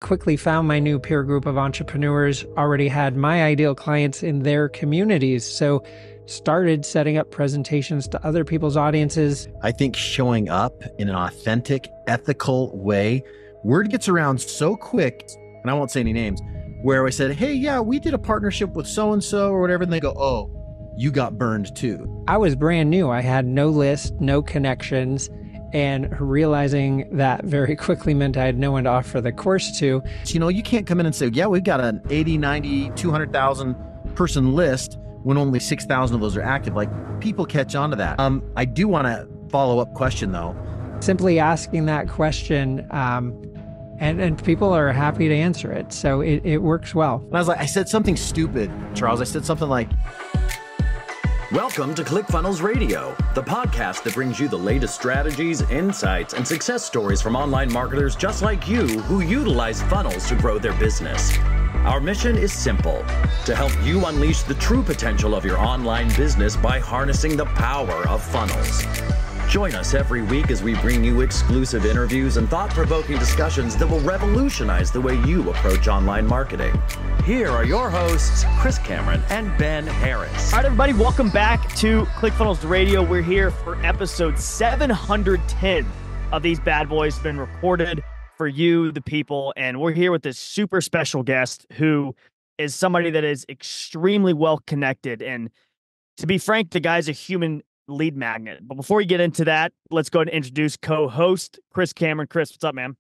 quickly found my new peer group of entrepreneurs, already had my ideal clients in their communities. So started setting up presentations to other people's audiences. I think showing up in an authentic, ethical way, word gets around so quick, and I won't say any names, where I said, hey, yeah, we did a partnership with so-and-so or whatever. And they go, oh, you got burned too. I was brand new. I had no list, no connections. And realizing that very quickly meant I had no one to offer the course to. You know, you can't come in and say, yeah, we've got an 80, 90, 200,000 person list when only 6,000 of those are active. Like, people catch on to that. I do want to follow up question though. Simply asking that question, and people are happy to answer it. So it works well. And I was like, I said something stupid, Charles. I said something like, welcome to ClickFunnels Radio, the podcast that brings you the latest strategies, insights, and success stories from online marketers just like you who utilize funnels to grow their business. Our mission is simple: to help you unleash the true potential of your online business by harnessing the power of funnels. Join us every week as we bring you exclusive interviews and thought-provoking discussions that will revolutionize the way you approach online marketing. Here are your hosts, Chris Cameron and Ben Harris. All right, everybody, welcome back to ClickFunnels Radio. We're here for episode 710 of these bad boys been recorded for you, the people, and we're here with this super special guest who is somebody that is extremely well connected. And to be frank, the guy's a human lead magnet. But before we get into that, let's go ahead and introduce co-host Chris Cameron. Chris, what's up, man?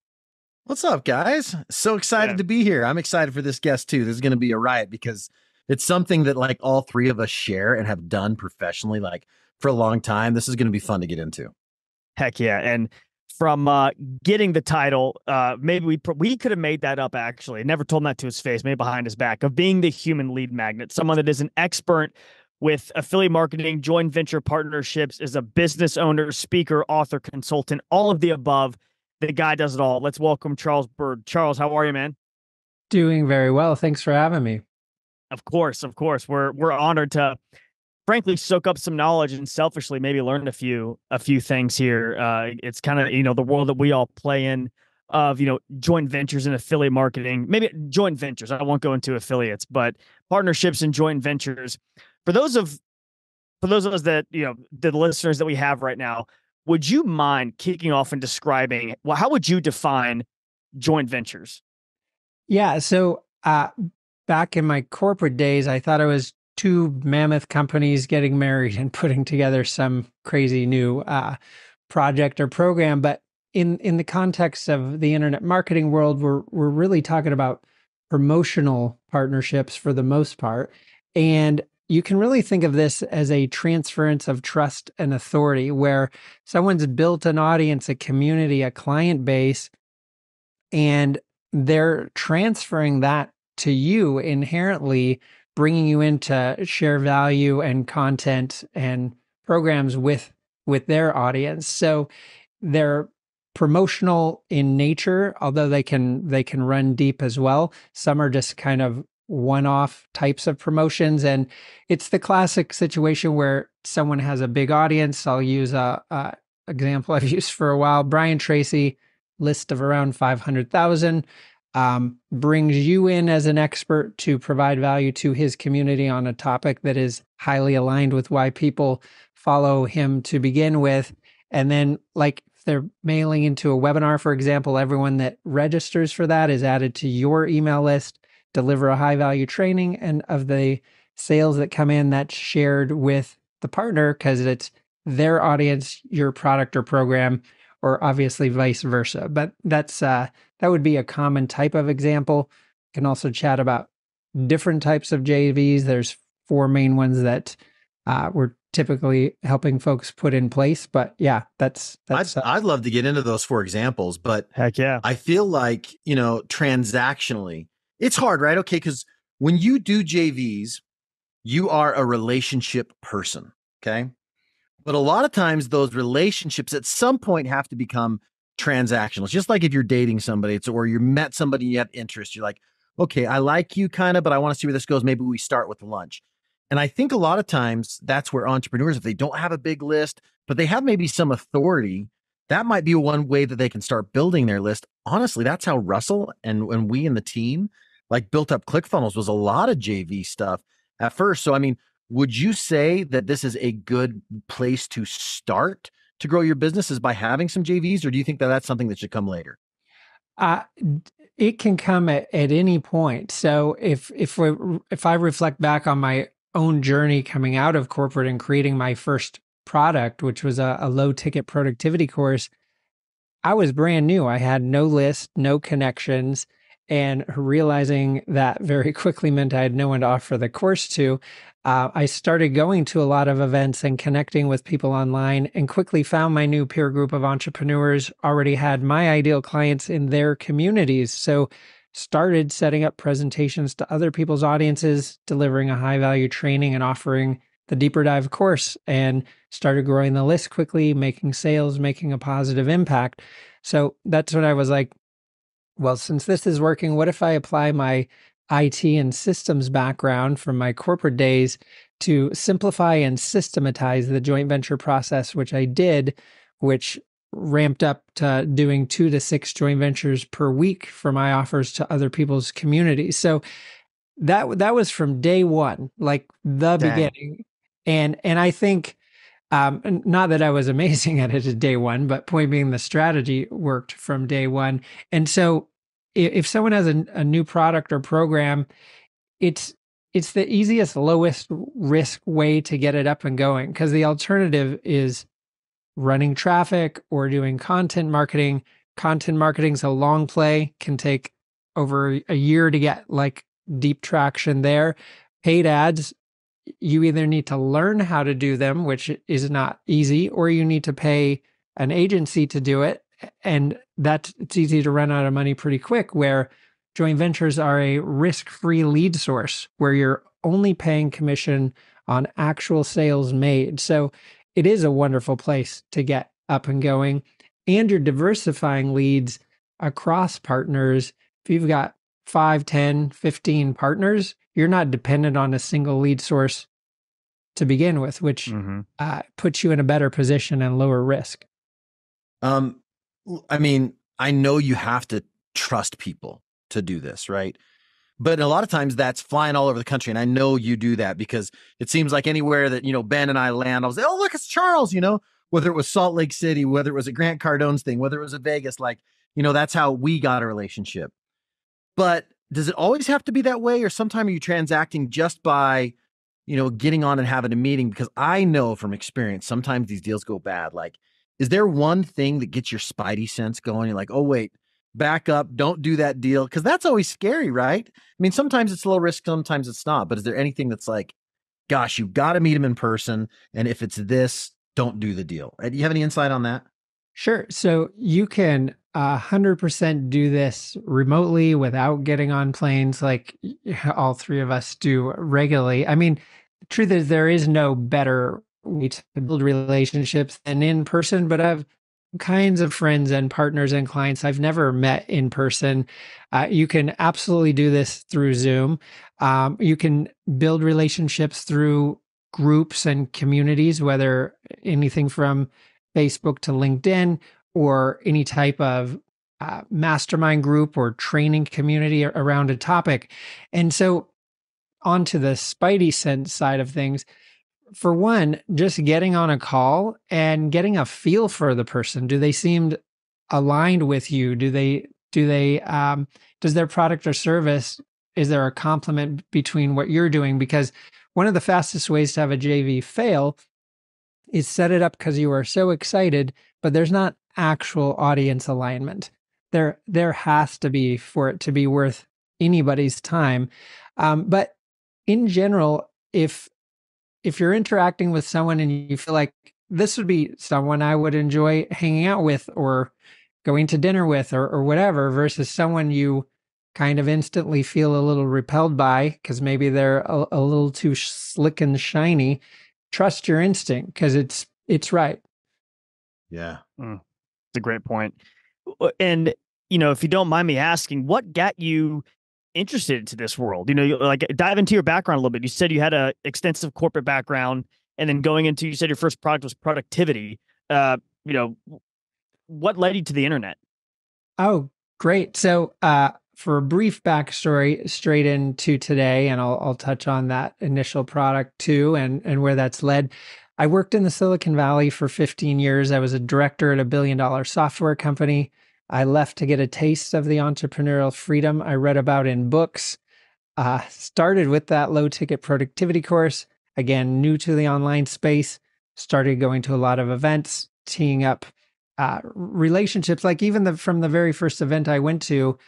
what's up, guys? So excited to be here. I'm excited for this guest too. This is going to be a riot because it's something that like all three of us share and have done professionally, like for a long time. This is going to be fun to get into. Heck yeah. And from getting the title, maybe we could have made that up, actually. Never told him that to his face, maybe behind his back, of being the human lead magnet, someone that is an expert with affiliate marketing, joint venture partnerships, is a business owner, speaker, author, consultant, all of the above. The guy does it all. Let's welcome Charles Byrd. Charles, how are you, man? Doing very well. Thanks for having me. Of course. We're honored to, frankly, soak up some knowledge and selfishly maybe learn a few things here. It's kind of, the world that we all play in of, joint ventures and affiliate marketing, maybe joint ventures. I won't go into affiliates, but partnerships and joint ventures. For those of us that, the listeners that we have right now, would you mind kicking off and describing, well, how would you define joint ventures? Yeah. So back in my corporate days, I thought it was two mammoth companies getting married and putting together some crazy new project or program. But in the context of the internet marketing world, we're really talking about promotional partnerships for the most part. And you can really think of this as a transference of trust and authority, where someone's built an audience, a community, a client base, and they're transferring that to you, inherently bringing you in to share value and content and programs with their audience. So they're promotional in nature, although they can run deep as well. Some are just kind of one-off types of promotions. And it's the classic situation where someone has a big audience. I'll use a example I've used for a while. Brian Tracy, list of around 500,000, brings you in as an expert to provide value to his community on a topic that is highly aligned with why people follow him to begin with. And then, like, if they're mailing into a webinar, for example, everyone that registers for that is added to your email list, deliver a high value training, and of the sales that come in, that's shared with the partner because it's their audience, your product or program, or obviously vice versa. But that's that would be a common type of example. You can also chat about different types of JVs. There's 4 main ones that we're typically helping folks put in place. But yeah, that's I'd love to get into those 4 examples, but heck yeah, I feel like, transactionally, it's hard, right? Okay, because when you do JVs, you are a relationship person, okay? But a lot of times those relationships at some point have to become transactional. It's just like if you're dating somebody, or you met somebody, you have interest. You're like, okay, I like you kind of, but I want to see where this goes. Maybe we start with lunch. And I think a lot of times that's where entrepreneurs, if they don't have a big list, but they have maybe some authority, that might be one way that they can start building their list. Honestly, that's how Russell and when we in the team like built up ClickFunnels was a lot of JV stuff at first. So, I mean, would you say that this is a good place to start to grow your business is by having some JVs, or do you think that that's something that should come later? Uh, it can come at any point. So if I reflect back on my own journey coming out of corporate and creating my first product, which was a low ticket productivity course, I was brand new. I had no list, no connections, and realizing that very quickly meant I had no one to offer the course to. I started going to a lot of events and connecting with people online, and quickly found my new peer group of entrepreneurs, already had my ideal clients in their communities. So started setting up presentations to other people's audiences, delivering a high value training and offering the deeper dive course, and started growing the list quickly, making sales, making a positive impact. So that's when I was like, well, since this is working, what if I apply my IT and systems background from my corporate days to simplify and systematize the joint venture process, which I did, which ramped up to doing 2 to 6 joint ventures per week for my offers to other people's communities. So that was from day one, like the beginning. And I think not that I was amazing at it at day one, but point being, the strategy worked from day one. And so if someone has a new product or program, it's the easiest, lowest risk way to get it up and going, because the alternative is running traffic or doing content marketing. Content marketing's a long play, can take over a year to get like deep traction there. Paid ads, you either need to learn how to do them, which is not easy, or you need to pay an agency to do it. And it's easy to run out of money pretty quick, where joint ventures are a risk-free lead source where you're only paying commission on actual sales made. So it is a wonderful place to get up and going. And you're diversifying leads across partners. If you've got 5, 10, 15 partners, you're not dependent on a single lead source to begin with, which puts you in a better position and lower risk. I mean, I know you have to trust people to do this, right? But a lot of times that's flying all over the country. And I know you do that because it seems like anywhere that, Ben and I land, I was like, oh, look, it's Charles, whether it was Salt Lake City, whether it was a Grant Cardone's thing, whether it was a Vegas, like, that's how we got a relationship. But does it always have to be that way? Or sometimes are you transacting just by, getting on and having a meeting? Because I know from experience, sometimes these deals go bad. Like, is there one thing that gets your spidey sense going? You're like, oh, wait, back up, don't do that deal. Because that's always scary, right? I mean, sometimes it's low risk, sometimes it's not. But is there anything that's like, gosh, you got to meet him in person, and if it's this, don't do the deal? Do you have any insight on that? Sure. So you can 100% do this remotely without getting on planes like all three of us do regularly. I mean, the truth is there is no better way to build relationships than in person, but I've kinds of friends and partners and clients I've never met in person. You can absolutely do this through Zoom. You can build relationships through groups and communities, whether anything from Facebook to LinkedIn, or any type of mastermind group or training community around a topic. And so onto the spidey sense side of things, for one, just getting on a call and getting a feel for the person. Do they seem aligned with you? Does their product or service, is there a complement between what you're doing? Because one of the fastest ways to have a JV fail is set it up because you are so excited, but there's not actual audience alignment. There has to be for it to be worth anybody's time. But in general, if you're interacting with someone and you feel like this would be someone I would enjoy hanging out with or going to dinner with or whatever, versus someone you kind of instantly feel a little repelled by because maybe they're a little too slick and shiny, trust your instinct because it's right. Yeah. It's a great point. And, if you don't mind me asking, what got you interested into this world? Like dive into your background a little bit. You said you had a extensive corporate background, and then going into, you said your first product was productivity. what led you to the internet? Oh, great. So, for a brief backstory, straight into today, and I'll touch on that initial product too, and where that's led. I worked in the Silicon Valley for 15 years. I was a director at a billion-dollar software company. I left to get a taste of the entrepreneurial freedom I read about in books. Started with that low ticket productivity course. Again, new to the online space. Started going to a lot of events, teeing up relationships. Like even from the very first event I went to,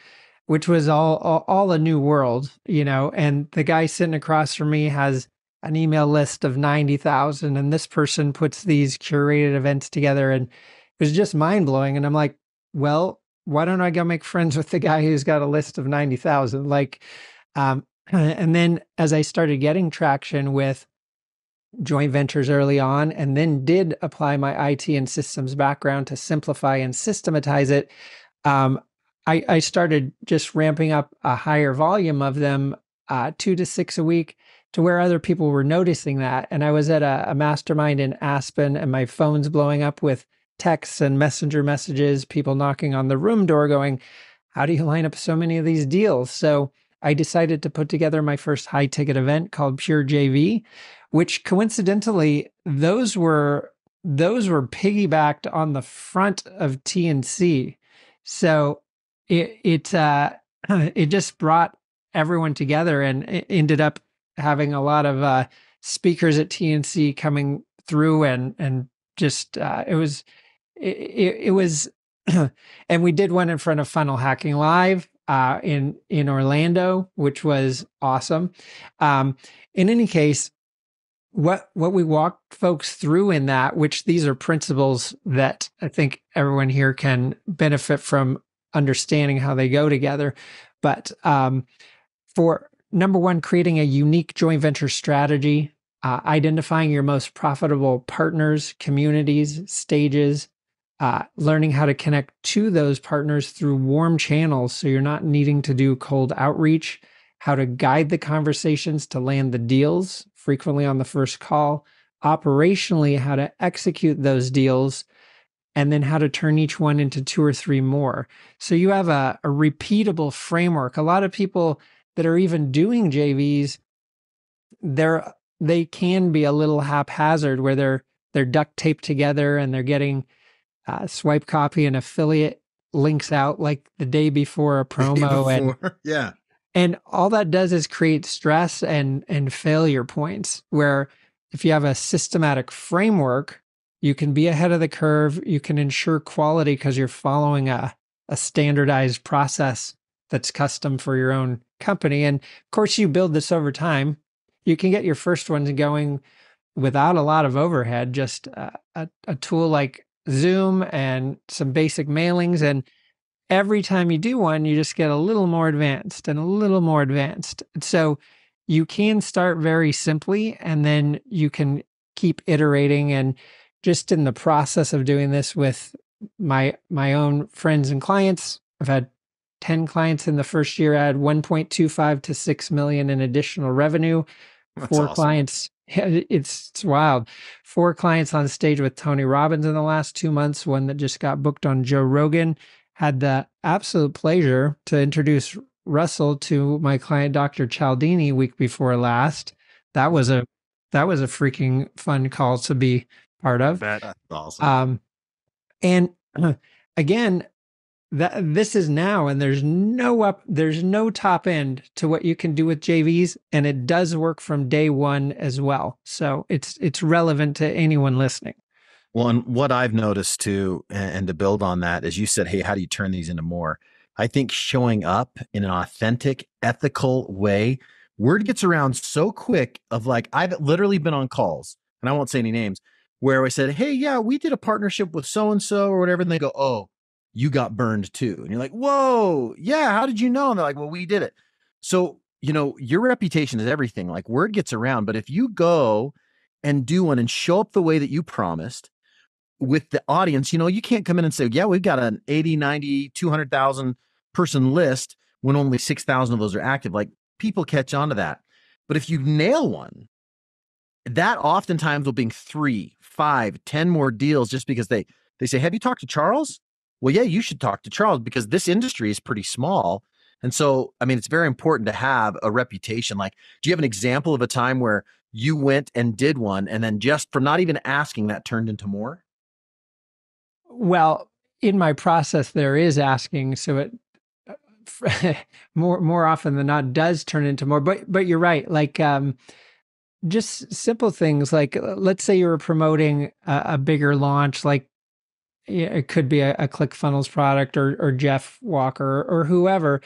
which was all a new world, and the guy sitting across from me has an email list of 90,000, and this person puts these curated events together, and it was just mind blowing. And I'm like, well, why don't I go make friends with the guy who's got a list of 90,000? And then as I started getting traction with joint ventures early on, and then did apply my IT and systems background to simplify and systematize it, I started just ramping up a higher volume of them, 2 to 6 a week, to where other people were noticing that. And I was at a mastermind in Aspen, and my phone's blowing up with texts and messenger messages, people knocking on the room door going, how do you line up so many of these deals? So I decided to put together my first high ticket event called Pure JV, which coincidentally, those were piggybacked on the front of TNC. So it it just brought everyone together, and it ended up having a lot of speakers at TNC coming through, and just it was and we did one in front of Funnel Hacking Live in Orlando, which was awesome. In any case, what we walked folks through in that, which these are principles that I think everyone here can benefit from understanding how they go together. But for number one, creating a unique joint venture strategy, identifying your most profitable partners, communities, stages, learning how to connect to those partners through warm channels so you're not needing to do cold outreach, how to guide the conversations to land the deals frequently on the first call, operationally, how to execute those deals, and then how to turn each one into 2 or 3 more. So you have a repeatable framework. A lot of people that are even doing JVs, they can be a little haphazard where they're duct taped together and they're getting swipe copy and affiliate links out like the day before a promo. Yeah. And all that does is create stress and failure points, where if you have a systematic framework, you can be ahead of the curve. You can ensure quality because you're following a standardized process that's custom for your own company. And of course, you build this over time. You can get your first ones going without a lot of overhead, just a tool like Zoom and some basic mailings. And every time you do one, you just get a little more advanced and a little more advanced. So you can start very simply, and then you can keep iterating. And just in the process of doing this with my own friends and clients, I've had 10 clients in the first year add 1.25 to 6 million in additional revenue. That's 4 awesome. clients. It's wild. 4 clients on stage with Tony Robbins in the last 2 months. One that just got booked on Joe Rogan. Had the absolute pleasure to introduce Russell to my client, Dr. Cialdini, week before last. That was a freaking fun call to be part of. Bet. That's awesome. And again, this is now, and there's no top end to what you can do with JVs, and it does work from day one as well. So it's relevant to anyone listening. Well, and what I've noticed too, and to build on that, is you said, hey, how do you turn these into more? I think showing up in an authentic, ethical way, word gets around so quick of like, I've literally been on calls, and I won't say any names, where I said, hey, yeah, we did a partnership with so-and-so or whatever. And they go, oh, you got burned too. And you're like, whoa, yeah, how did you know? And they're like, well, we did it. So, your reputation is everything. Like, word gets around. But if you go and do one and show up the way that you promised, with the audience, you can't come in and say, yeah, we've got an 80, 90, 200,000 person list when only 6,000 of those are active. Like, people catch on to that. But if you nail one, that oftentimes will bring 3, 5, 10 more deals, just because they say, have you talked to Charles? well, yeah, you should talk to Charles because this industry is pretty small. And so, I mean, it's very important to have a reputation. Like, do you have an example of a time where you went and did one, and then just from not even asking, that turned into more? Well, in my process, there is asking, so it more often than not does turn into more. But you're right. Like just simple things like let's say you were promoting a bigger launch, like it could be a ClickFunnels product or Jeff Walker or whoever.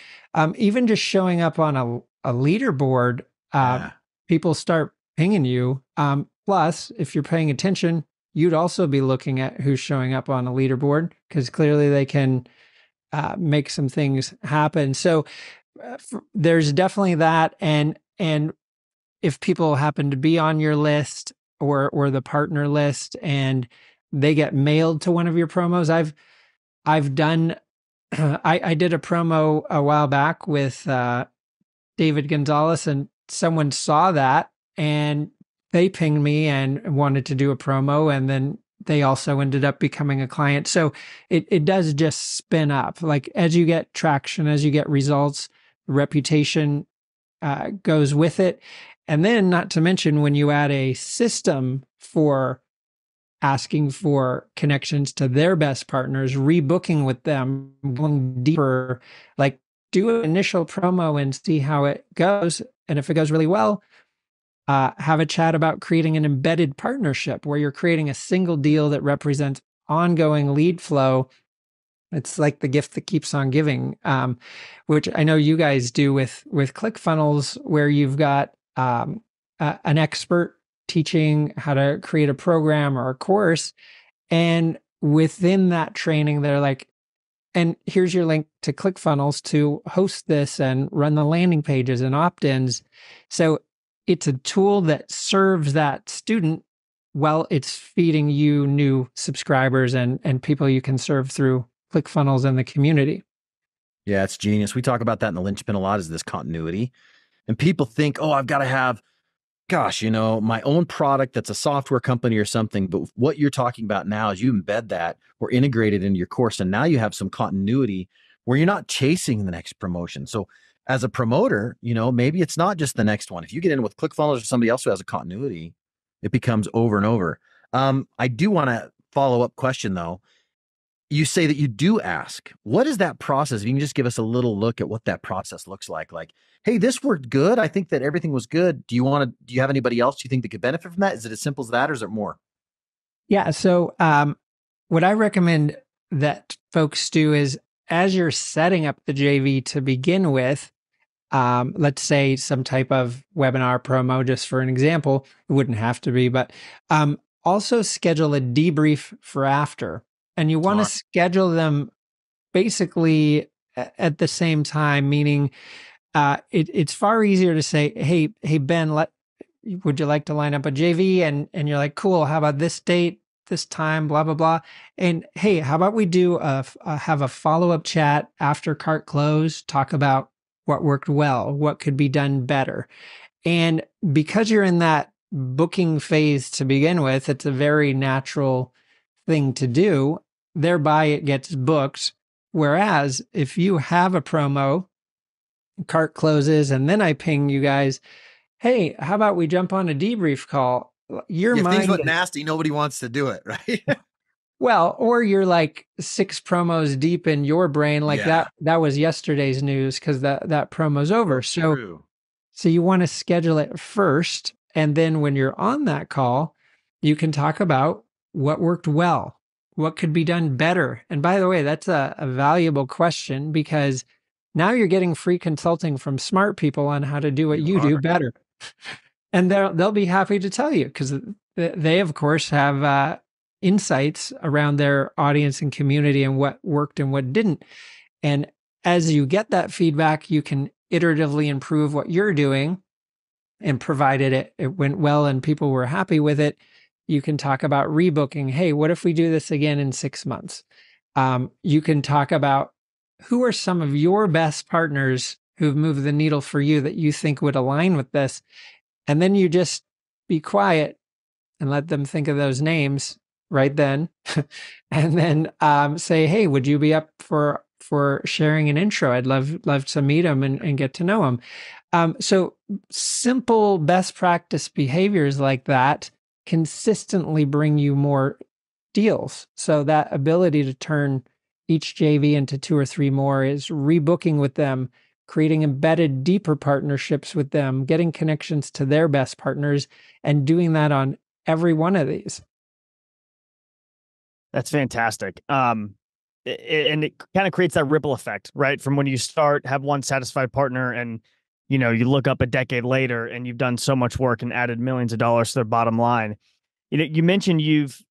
Even just showing up on a leaderboard, Yeah. people start pinging you. Plus, if you're paying attention, you'd also be looking at who's showing up on a leaderboard because clearly they can make some things happen. So there's definitely that, and if people happen to be on your list or the partner list and they get mailed to one of your promos, I've done. I did a promo a while back with David Gonzalez, and someone saw that and they pinged me and wanted to do a promo, and then they also ended up becoming a client. So it does just spin up. Like as you get traction, as you get results, reputation goes with it. And then not to mention when you add a system for asking for connections to their best partners, rebooking with them, going deeper, like do an initial promo and see how it goes. And if it goes really well, have a chat about creating an embedded partnership where you're creating a single deal that represents ongoing lead flow. It's like the gift that keeps on giving, which I know you guys do with ClickFunnels, where you've got an expert teaching how to create a program or a course. And within that training, they're like, and here's your link to ClickFunnels to host this and run the landing pages and opt-ins. So it's a tool that serves that student while it's feeding you new subscribers and people you can serve through ClickFunnels and the community. Yeah, it's genius. We talk about that in the linchpin a lot, is this continuity. And people think, oh, I've got to have, gosh, my own product that's a software company or something. But what you're talking about now is you embed that or integrate it into your course. And now you have some continuity where you're not chasing the next promotion. So as a promoter, maybe it's not just the next one. If you get in with ClickFunnels or somebody else who has a continuity, it becomes over and over. I do want to follow up question though. You say that you do ask. What is that process? If you can just give us a little look at what that process looks like. Like, hey, this worked good. I think that everything was good. Do you have anybody else you think that could benefit from that? Is it as simple as that, or is it more? Yeah. So what I recommend that folks do is as you're setting up the JV to begin with, let's say some type of webinar promo, just for an example, it wouldn't have to be, but also schedule a debrief for after. And you want to schedule them basically at the same time, meaning it's far easier to say, hey, Ben, would you like to line up a JV? And you're like, cool, how about this date, this time, blah, blah, blah. And hey, how about we do have a follow-up chat after cart close, talk about what worked well, what could be done better. And because you're in that booking phase to begin with, it's a very natural thing to do. Thereby it gets booked. Whereas if you have a promo, cart closes, and then I ping you guys, hey, how about we jump on a debrief call? Your mind, things look nasty, nobody wants to do it, right? Well, or you're like 6 promos deep in your brain, like that was yesterday's news because that promo's over. So you want to schedule it first. And then when you're on that call, you can talk about what worked well, what could be done better. And by the way, that's a valuable question because now you're getting free consulting from smart people on how to do what you do better. And they'll be happy to tell you because they, of course, have insights around their audience and community and what worked and what didn't. And as you get that feedback, you can iteratively improve what you're doing. And provided it went well and people were happy with it, you can talk about rebooking. Hey, what if we do this again in 6 months? You can talk about who are some of your best partners who've moved the needle for you that you think would align with this. And then you just be quiet and let them think of those names. right then, and then say, hey, would you be up for sharing an intro? I'd love to meet him and get to know him. So simple best practice behaviors like that consistently bring you more deals. So that ability to turn each JV into 2 or 3 more is rebooking with them, creating embedded deeper partnerships with them, getting connections to their best partners, and doing that on every one of these. That's fantastic. And it kind of creates that ripple effect, right? From when you start, have one satisfied partner, and you look up a decade later and you've done so much work and added millions of dollars to their bottom line. You mentioned you've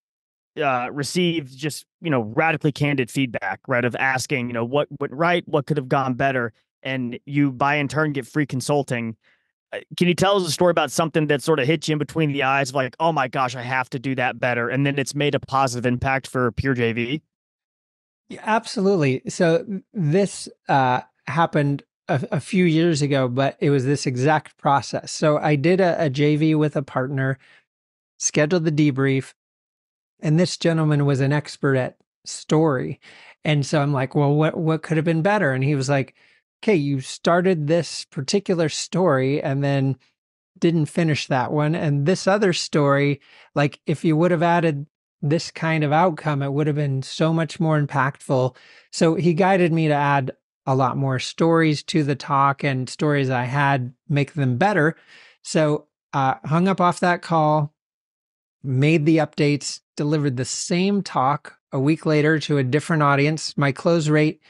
received just radically candid feedback, right? Of asking, what went right, what could have gone better, and you by in turn get free consulting. Can you tell us a story about something that sort of hit you in between the eyes of like, oh my gosh, I have to do that better, and then it's made a positive impact for Pure JV? Yeah, absolutely. So this happened a few years ago, but it was this exact process. So I did a JV with a partner, scheduled the debrief, and this gentleman was an expert at story. And so I'm like, well, what could have been better? And he was like, okay, you started this particular story and then didn't finish that one. And this other story, like if you would have added this kind of outcome, it would have been so much more impactful. So he guided me to add a lot more stories to the talk, and stories I had, make them better. So hung up off that call, made the updates, delivered the same talk a week later to a different audience. My close rate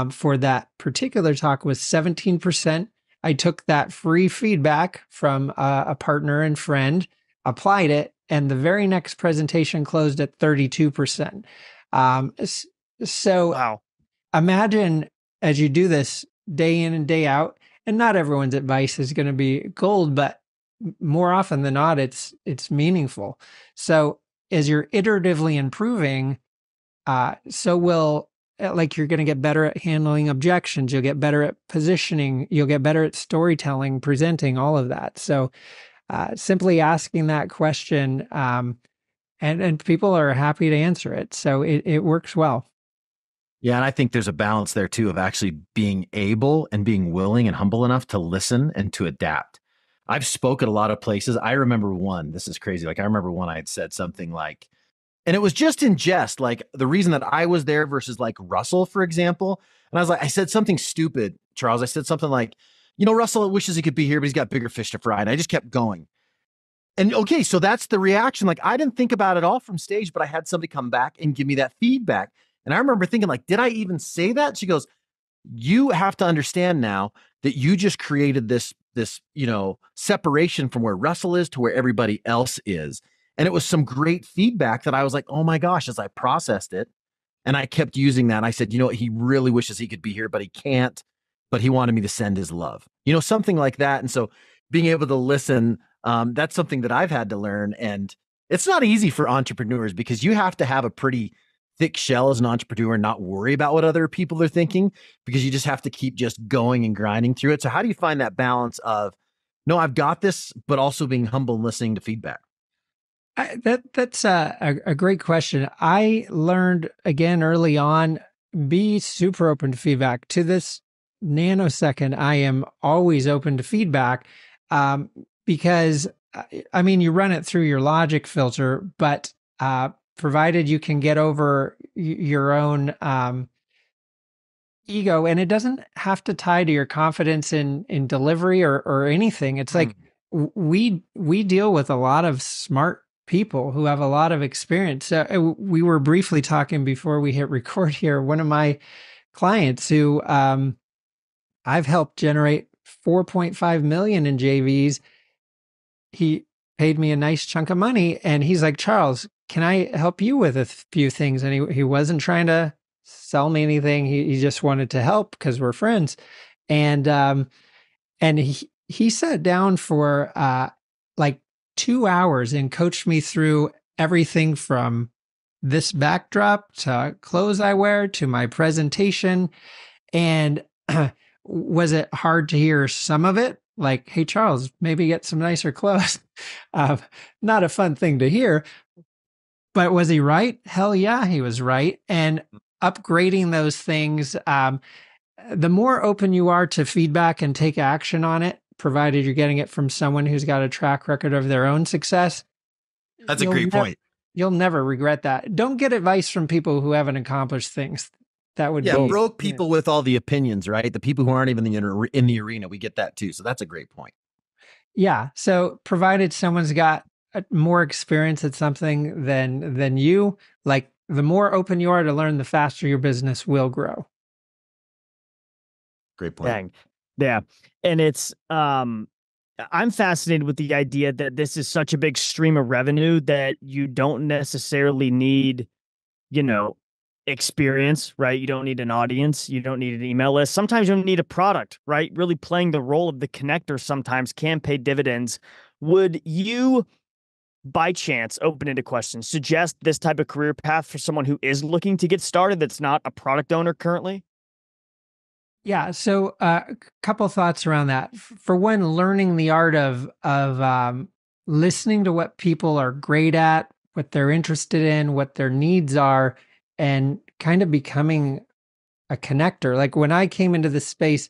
for that particular talk was 17%. I took that free feedback from a partner and friend, applied it, and the very next presentation closed at 32%. So Wow. imagine as you do this day in and day out, and not everyone's advice is going to be gold, but more often than not, it's meaningful. So as you're iteratively improving, so will like you're going to get better at handling objections. You'll get better at positioning. You'll get better at storytelling, presenting, all of that. So simply asking that question, and people are happy to answer it. So it works well. Yeah, and I think there's a balance there too of actually being able and being willing and humble enough to listen and to adapt. I've spoke at a lot of places. I remember one, this is crazy. Like I remember one I had said something like, and it was just in jest, like the reason that I was there versus like Russell, for example. And I was like, I said something stupid, Charles. I said something like, Russell wishes he could be here, but he's got bigger fish to fry. And I just kept going. And okay, so that's the reaction. Like I didn't think about it all from stage, but I had somebody come back and give me that feedback. And I remember thinking like, did I even say that? She goes, you have to understand now that you just created this, separation from where Russell is to where everybody else is. And it was some great feedback that I was like, oh my gosh, as I processed it. And I kept using that. I said, he really wishes he could be here, but he can't, but he wanted me to send his love, something like that. And so being able to listen, that's something that I've had to learn. And it's not easy for entrepreneurs because you have to have a pretty thick shell as an entrepreneur and not worry about what other people are thinking, because you just have to keep just going and grinding through it. So how do you find that balance of, no, I've got this, but also being humble and listening to feedback? That's a great question. I learned again early on, be super open to feedback. To this nanosecond, I am always open to feedback, because you run it through your logic filter, but provided you can get over your own ego, and it doesn't have to tie to your confidence in delivery or anything. It's like we deal with a lot of smart people who have a lot of experience. We were briefly talking before we hit record here. One of my clients who I've helped generate 4.5 million in JVs. He paid me a nice chunk of money, and he's like, Charles, can I help you with a few things? And he wasn't trying to sell me anything. He just wanted to help because we're friends. And he sat down for like 2 hours and coached me through everything from this backdrop to clothes I wear to my presentation. And was it hard to hear some of it? Like, hey, Charles, maybe get some nicer clothes. Not a fun thing to hear. But was he right? Hell yeah, he was right. And upgrading those things, the more open you are to feedback and take action on it, provided you're getting it from someone who's got a track record of their own success, That's a great point. You'll never regret that. Don't get advice from people who haven't accomplished things. That would be broke people with all the opinions, right? The people who aren't even in the arena, we get that too. So that's a great point. Yeah. So provided someone's got more experience at something than you, like the more open you are to learn, the faster your business will grow. Great point. Dang. Yeah. And it's I'm fascinated with the idea that this is such a big stream of revenue that you don't necessarily need, experience, right? You don't need an audience. You don't need an email list. Sometimes you don't need a product, right? Really playing the role of the connector sometimes can pay dividends. Would you, by chance, open into questions, suggest this type of career path for someone who is looking to get started that's not a product owner currently? Yeah. So a couple thoughts around that. For one, learning the art of listening to what people are great at, what they're interested in, what their needs are, and kind of becoming a connector. Like when I came into this space,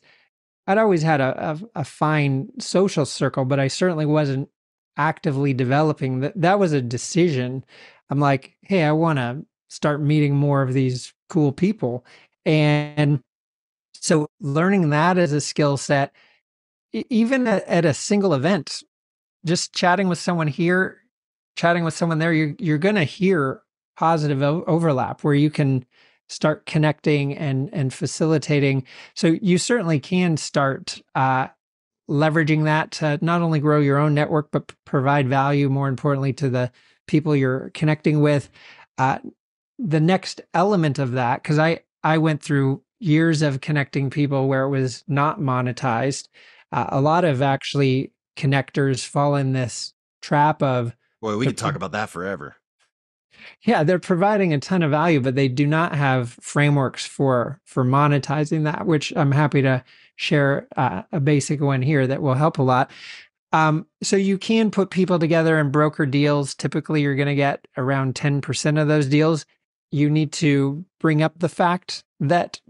I'd always had a fine social circle, but I certainly wasn't actively developing. That was a decision. I'm like, hey, I want to start meeting more of these cool people. And so learning that as a skill set, even at a single event, just chatting with someone here, chatting with someone there, you're going to hear positive overlap where you can start connecting and facilitating. So you certainly can start leveraging that to not only grow your own network, but provide value, more importantly, to the people you're connecting with. The next element of that, because I went through years of connecting people where it was not monetized. A lot of actually connectors fall in this trap of, boy, we could talk about that forever. Yeah, they're providing a ton of value, but they do not have frameworks for monetizing that, which I'm happy to share a basic one here that will help a lot. So you can put people together and broker deals. Typically, you're going to get around 10% of those deals. You need to bring up the fact that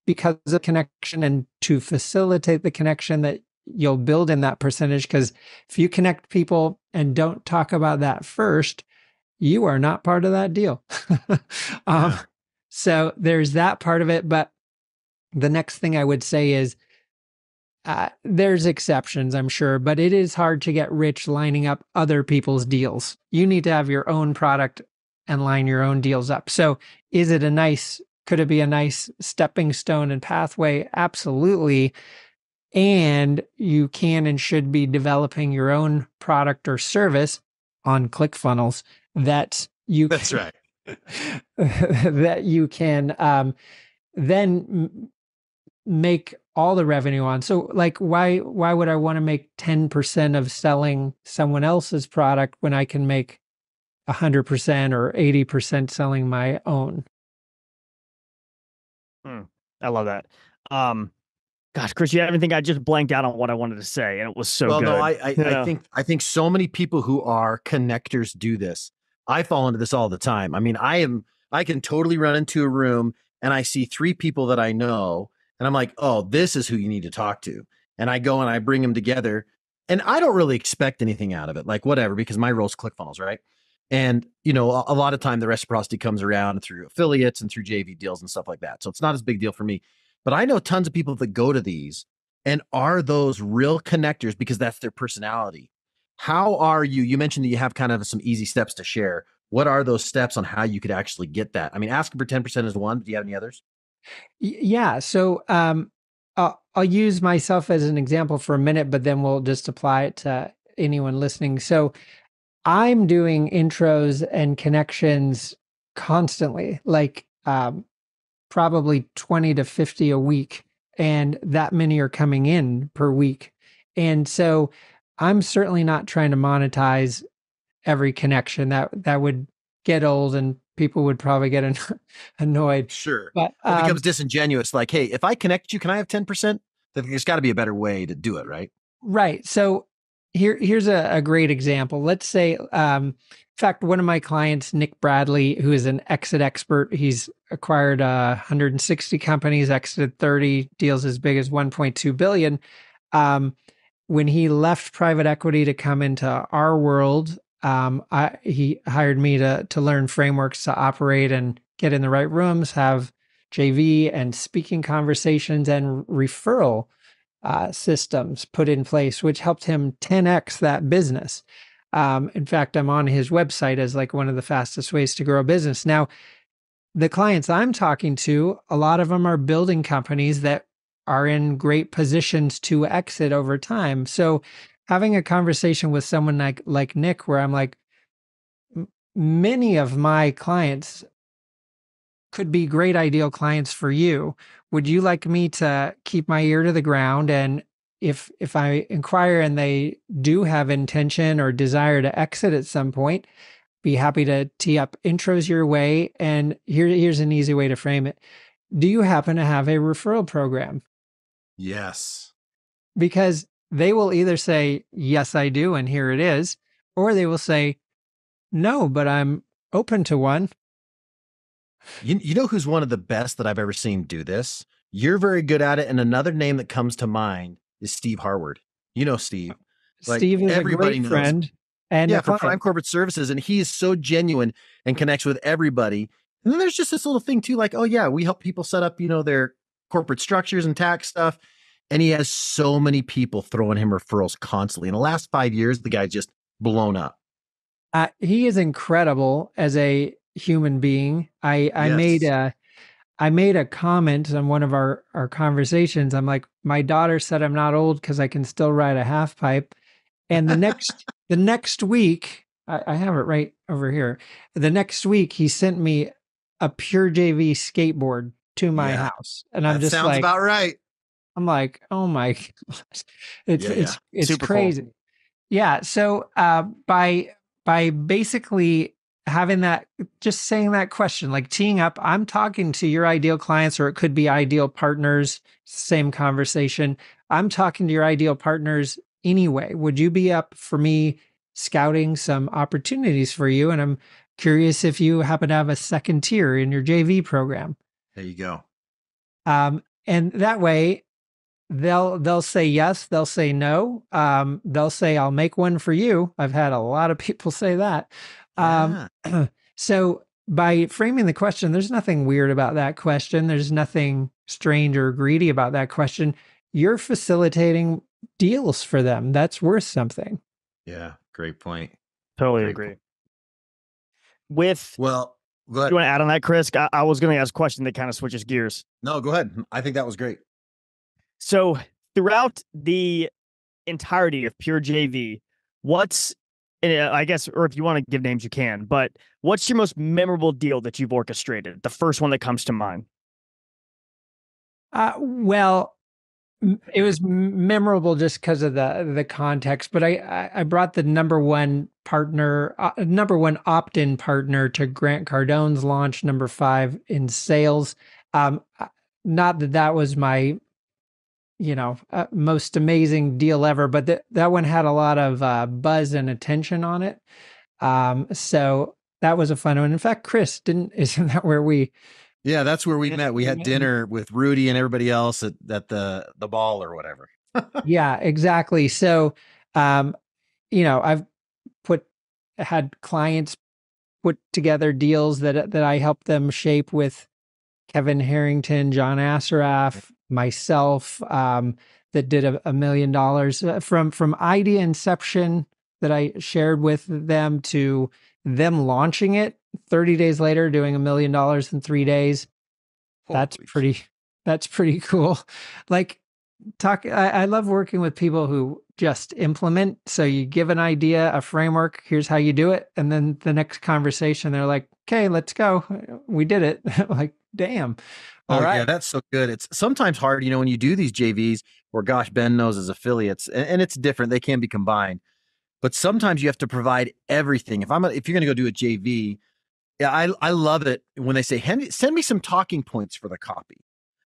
because of connection and to facilitate the connection that you'll build in that percentage. Because if you connect people and don't talk about that first, you are not part of that deal. So there's that part of it. But the next thing I would say is there's exceptions, I'm sure, but it is hard to get rich lining up other people's deals. You need to have your own product and line your own deals up. So could it be a nice stepping stone and pathway? Absolutely. And you can and should be developing your own product or service on ClickFunnels that's right. that you can then make all the revenue on. So like, why would I want to make 10% of selling someone else's product when I can make 100% or 80% selling my own? I love that. Gosh, Chris, you have anything? I just blanked out on what I wanted to say, and it was so good. No, I think so many people who are connectors do this. I fall into this all the time. I mean, I can totally run into a room and I see 3 people that I know, and I'm like, oh, this is who you need to talk to. And I go and I bring them together, and I don't really expect anything out of it, like whatever, because my role's ClickFunnels, right? And, a lot of time the reciprocity comes around through affiliates and through JV deals and stuff like that. So it's not as big deal for me. But I know tons of people that go to these and are those real connectors because that's their personality. How are you? You mentioned that you have kind of some easy steps to share. What are those steps on how you could actually get that? I mean, asking for 10% is one. Do you have any others? Yeah. So I'll use myself as an example for a minute, but then we'll just apply it to anyone listening. So I'm doing intros and connections constantly, like probably 20 to 50 a week. And that many are coming in per week. And so I'm certainly not trying to monetize every connection. That would get old and people would probably get annoyed. Sure. But it becomes disingenuous. Like, hey, if I connect you, can I have 10%? There's got to be a better way to do it, right? Right. So here's a great example. Let's say fact, one of my clients, Nick Bradley, who is an exit expert, he's acquired 160 companies, exited 30 deals as big as 1.2 billion. When he left private equity to come into our world, he hired me to learn frameworks to operate and get in the right rooms, have JV and speaking conversations and referral systems put in place, which helped him 10x that business. In fact, I'm on his website as like one of the fastest ways to grow a business. Now, the clients I'm talking to, a lot of them are building companies that are in great positions to exit over time. So having a conversation with someone like Nick, where I'm like, many of my clients could be great ideal clients for you. Would you like me to keep my ear to the ground, and if I inquire and they do have intention or desire to exit at some point, be happy to tee up intros your way? And here's an easy way to frame it. Do you happen to have a referral program? Yes. Because they will either say, yes, I do, and here it is, or they will say, no, but I'm open to one. You know who's one of the best that I've ever seen do this? You're very good at it. And another name that comes to mind is Steve Harward. You know Steve. Like, Steve is a everybody great knows. friend and Yeah, a for client. Prime Corporate Services. And he is so genuine and connects with everybody. And then there's just this little thing too, like, oh yeah, we help people set up, their corporate structures and tax stuff. And he has so many people throwing him referrals constantly. In the last 5 years, the guy's just blown up. He is incredible as a human being. I Yes. made a comment on one of our conversations. I'm like, my daughter said I'm not old because I can still ride a half pipe. And the next week, I have it right over here. The next week, he sent me a Pure JV skateboard to my Yeah, house, and I'm that just sounds like, about right. I'm like, oh my gosh, Yeah. it's Super cool. crazy. Yeah. So by basically having that, just saying that question, like teeing up, I'm talking to your ideal clients, or it could be ideal partners, same conversation. I'm talking to your ideal partners anyway. Would you be up for me scouting some opportunities for you? And I'm curious if you happen to have a second tier in your JV program. There you go. And that way, they'll say yes, they'll say no, they'll say I'll make one for you. I've had a lot of people say that. Yeah. So by framing the question, there's nothing weird about that question. There's nothing strange or greedy about that question. You're facilitating deals for them. That's worth something. Yeah. Great point. Totally Great agree. point. With, Well, go ahead. you want to add on that, Chris? I was going to ask a question that kind of switches gears. No, go ahead. I think that was great. So throughout the entirety of Pure JV, what's, I guess, or if you want to give names, you can, but what's your most memorable deal that you've orchestrated? The first one that comes to mind. Well, it was memorable just because of the context, but I brought the number one opt-in partner to Grant Cardone's launch, number 5 in sales. Not that was my most amazing deal ever, but that one had a lot of buzz and attention on it. So that was a fun one. In fact, Chris, isn't that where we? Yeah, that's where we met. We had dinner with Rudy and everybody else at the ball or whatever. Yeah, exactly. So, I've had clients put together deals that I helped them shape with Kevin Harrington, John Assaraf, myself, that did $1 million from idea inception that I shared with them to them launching it 30 days later, doing $1 million in 3 days. That's pretty cool. Like I love working with people who just implement. So you give an idea, a framework, here's how you do it. And then the next conversation, they're like, okay, let's go. We did it. Like, damn. All right. Yeah, that's so good. It's sometimes hard, when you do these JVs, or gosh, Ben knows as affiliates, and it's different. They can be combined, but sometimes you have to provide everything. If you're going to go do a JV, yeah, I love it when they say, send me some talking points for the copy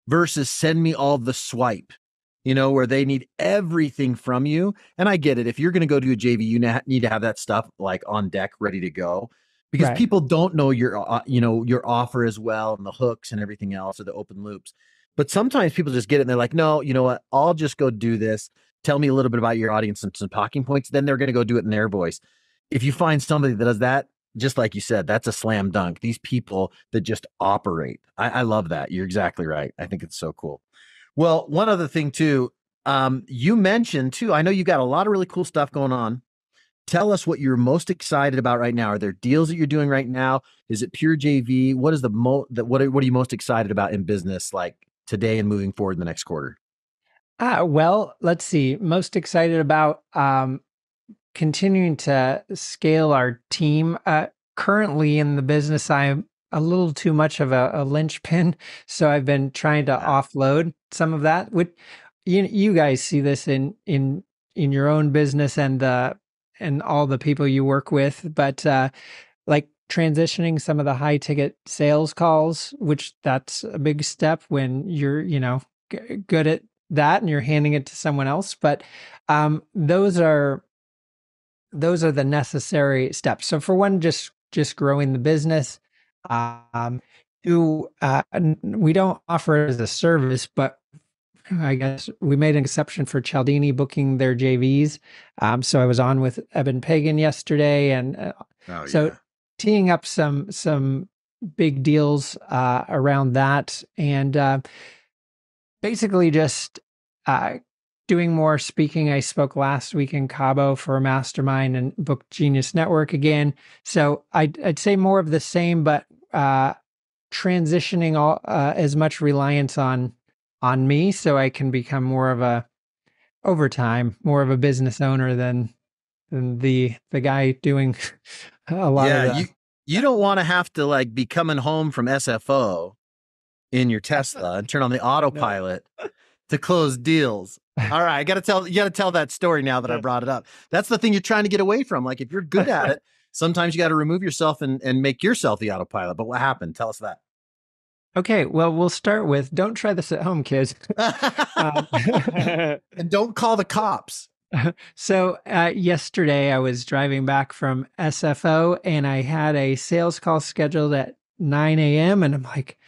versus send me all the swipe. where they need everything from you. And I get it. If you're going to go do a JV, you need to have that stuff like on deck, ready to go, because Right. people don't know your offer as well, and the hooks and everything else, or the open loops. But sometimes people just get it and they're like, no, you know what? I'll just go do this. Tell me a little bit about your audience and some talking points. Then they're going to go do it in their voice. If you find somebody that does that, just like you said, that's a slam dunk. These people that just operate. I love that. You're exactly right. I think it's so cool. Well, one other thing too, you mentioned too, I know you got a lot of really cool stuff going on. Tell us what you're most excited about right now. Are there deals that you're doing right now? Is it pure JV? What is what are you most excited about in business, like today and moving forward in the next quarter? Well, let's see. Most excited about continuing to scale our team. Currently in the business, I'm a little too much of a linchpin, so I've been trying to offload some of that. Which you guys see this in your own business and all the people you work with, but like transitioning some of the high ticket sales calls, which that's a big step when you're good at that and you're handing it to someone else. But those are the necessary steps. So for one, just growing the business. Um, we don't offer it as a service, but I guess we made an exception for Cialdini booking their JVs. So I was on with Eben Pagan yesterday, and so teeing up some big deals around that, and basically just doing more speaking. I spoke last week in Cabo for a mastermind and booked Genius Network again. So I'd say more of the same, but transitioning all as much reliance on me, so I can become more of a business owner than the guy doing a lot of the. You don't want to have to like be coming home from SFO in your Tesla and turn on the autopilot to close deals. All right, you got to tell that story now that I brought it up. That's the thing you're trying to get away from. Like if you're good at it, sometimes you got to remove yourself and make yourself the autopilot. But what happened? Tell us that. Okay, well, we'll start with don't try this at home, kids. And don't call the cops. So yesterday I was driving back from SFO and I had a sales call scheduled at 9 a.m. And I'm like,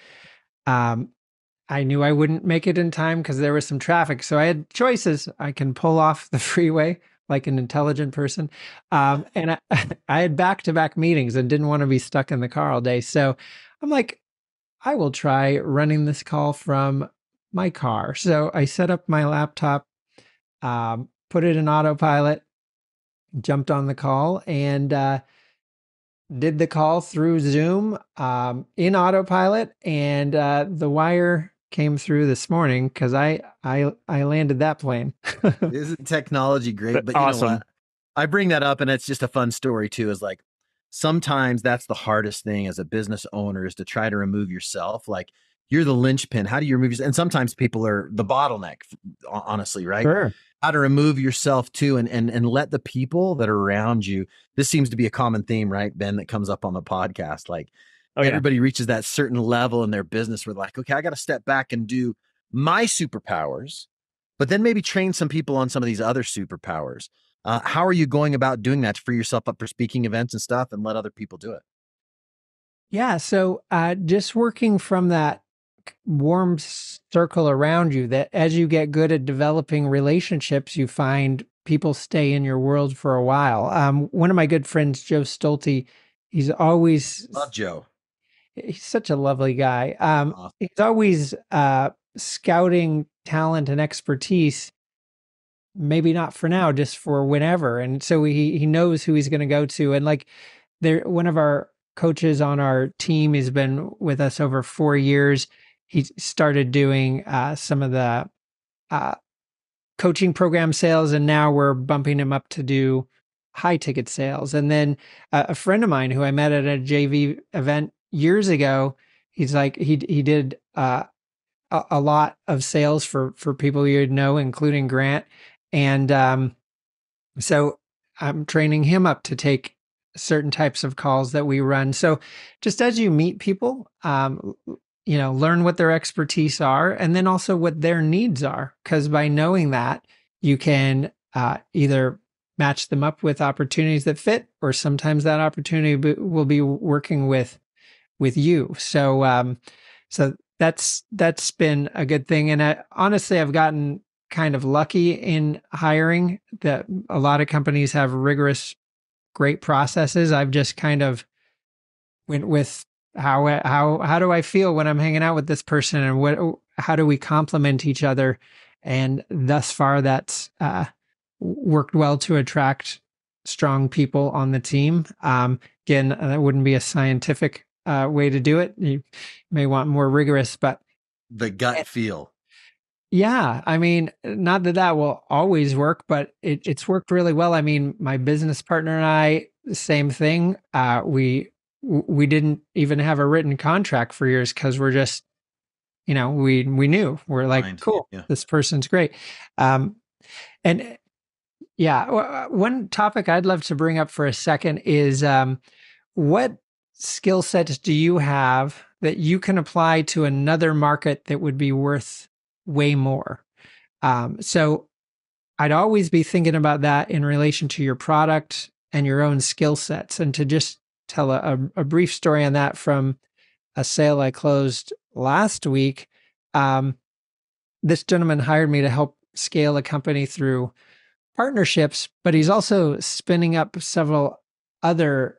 I knew I wouldn't make it in time because there was some traffic. So I had choices. I can pull off the freeway like an intelligent person. And I had back-to-back meetings and didn't want to be stuck in the car all day. So I'm like, I will try running this call from my car. So I set up my laptop, put it in autopilot, jumped on the call, and did the call through Zoom in autopilot. And the wire came through this morning because I landed that plane. Isn't technology great? But awesome. You know what? I bring that up, and it's just a fun story too. Is like sometimes that's the hardest thing as a business owner is to try to remove yourself. Like you're the linchpin. How do you remove yourself? And sometimes people are the bottleneck, honestly, right? Sure. How to remove yourself too, and let the people that are around you. This seems to be a common theme, right, Ben, that comes up on the podcast. Like everybody reaches that certain level in their business where they're like, okay, I got to step back and do my superpowers, but then maybe train some people on some of these other superpowers. How are you going about doing that to free yourself up for speaking events and stuff and let other people do it? Yeah. So just working from that warm circle around you, that as you get good at developing relationships, you find people stay in your world for a while. One of my good friends, Joe Stolte, he's always Love Joe. He's such a lovely guy. Awesome. He's always scouting talent and expertise. Maybe not for now, just for whenever. And so he knows who he's going to go to. And like one of our coaches on our team has been with us over 4 years. He started doing some of the coaching program sales, and now we're bumping him up to do high ticket sales. And then a friend of mine who I met at a JV event years ago, he's like, he did a lot of sales for people you'd know, including Grant. And so I'm training him up to take certain types of calls that we run. So just as you meet people, learn what their expertise are and then also what their needs are. Because by knowing that, you can either match them up with opportunities that fit, or sometimes that opportunity will be working with you. So that's been a good thing. And honestly, I've gotten kind of lucky in hiring. That a lot of companies have rigorous, great processes. I've just kind of went with how do I feel when I'm hanging out with this person, and how do we complement each other? And thus far, that's worked well to attract strong people on the team. Again, that wouldn't be a scientific way to do it. You may want more rigorous, but the gut feel. Yeah, I mean, not that will always work, but it's worked really well. I mean, my business partner and I, same thing. We didn't even have a written contract for years because we're just, we knew, we're like, cool, yeah. This person's great. And yeah, one topic I'd love to bring up for a second is what skill sets do you have that you can apply to another market that would be worth way more? So I'd always be thinking about that in relation to your product and your own skill sets. And to just tell a brief story on that from a sale I closed last week. This gentleman hired me to help scale a company through partnerships, but he's also spinning up several other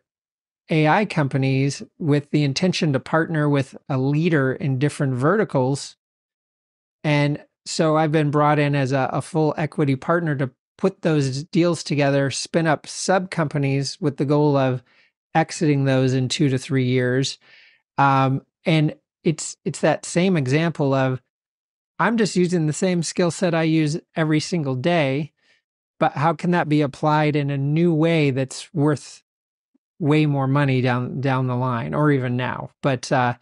AI companies with the intention to partner with a leader in different verticals. And so I've been brought in as a full equity partner to put those deals together, spin up sub companies with the goal of exiting those in 2 to 3 years. And it's that same example of I'm just using the same skill set I use every single day, but how can that be applied in a new way that's worth way more money down the line, or even now? But I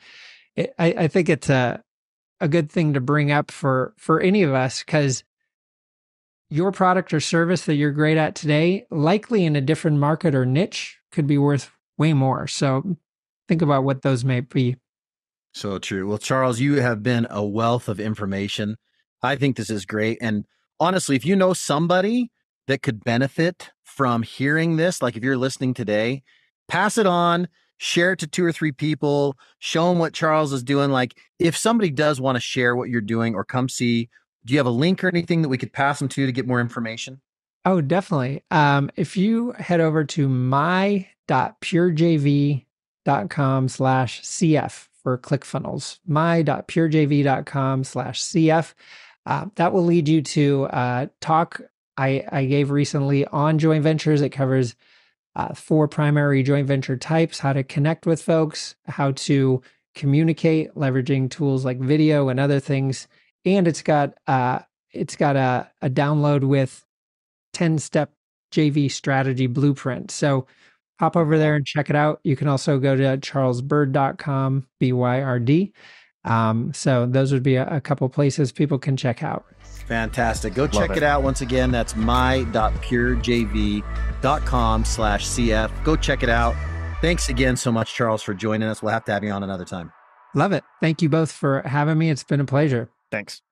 think it's a good thing to bring up for any of us, because your product or service that you're great at today, likely in a different market or niche, could be worth way more. So think about what those may be. So true. Well, Charles, you have been a wealth of information. I think this is great. And honestly, if you know somebody that could benefit from hearing this, like if you're listening today, pass it on, share it to 2 or 3 people, show them what Charles is doing. Like if somebody does want to share what you're doing or come see, do you have a link or anything that we could pass them to get more information? Oh, definitely. If you head over to my.purejv.com/CF for ClickFunnels, my.purejv.com/CF, that will lead you to talk I gave recently on joint ventures. It covers 4 primary joint venture types, how to connect with folks, how to communicate, leveraging tools like video and other things. And it's got a download with 10-step JV strategy blueprint. So hop over there and check it out. You can also go to charlesbyrd.com, BYRD. So those would be a couple places people can check out. Fantastic. Go check it out. Once again, that's my.purejv.com/CF. Go check it out. Thanks again so much, Charles, for joining us. We'll have to have you on another time. Love it. Thank you both for having me. It's been a pleasure. Thanks.